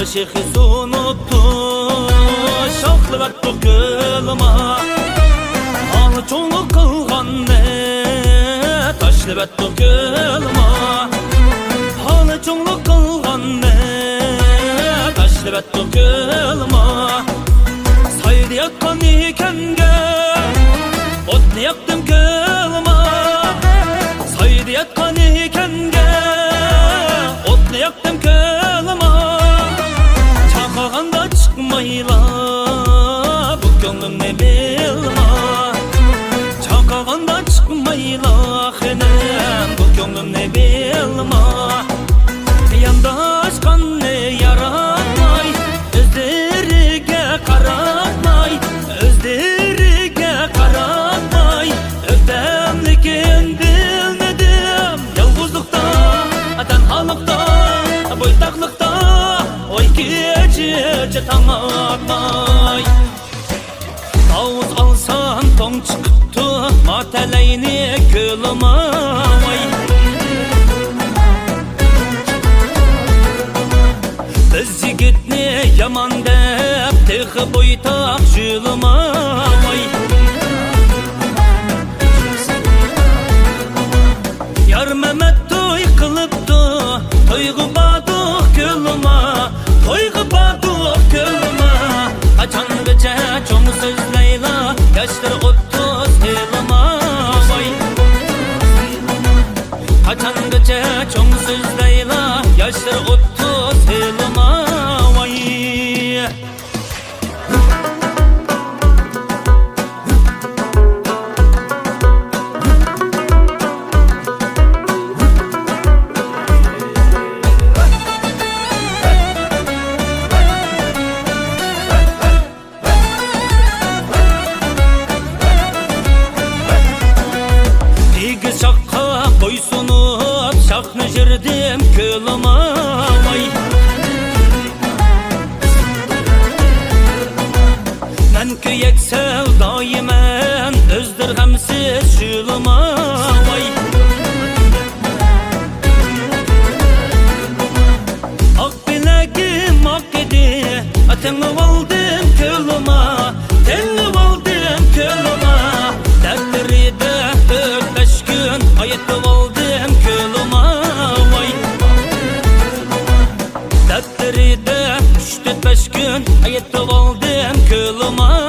Şeyhiz unuttu şahlı verttu kılma Ağlı çoğunluk kılgan ne taşlı verttu kılma Ağlı çoğunluk kılgan ne taşlı verttu kılma Saydı yakkan ikenge ot ne yaktım kılma Saydı yakkan ikenge ot ne yaktım kılma Çakağanda çıkmayla bu gönlüm ne bilma Çakağanda çıkmayla henem bu gönlüm ne bilma Yandaş kan ne yaratmay Özlerige karatmay Özlerige karatmay Öktemlikin bilmedim Yalgızlıkta, tenhalıkta, boytaklıkta Oy gece tanatmay Tavuz alsan ton çıktı Mateleyni kılmay Biz yigitni yaman dep Tığı boytak jılmay Yar Mehmet toy kılıptı Toygu badık kılma Toygu badık kılma Açan gece çoğun sözleyla Yaşları 30 yılıma Açan gece çoğun sözleyla Yaşları 30 yılıma Şakka boysunup şakını jirdim kılma Men köyek sevdaymen özdür hemsiz jılma Ak bilegim ak edi Teni aldım kılma Teni aldım kılma Dertleri de Ayetli oldum kılma Dertleri de 3-4-5 gün Ayetli oldum kılma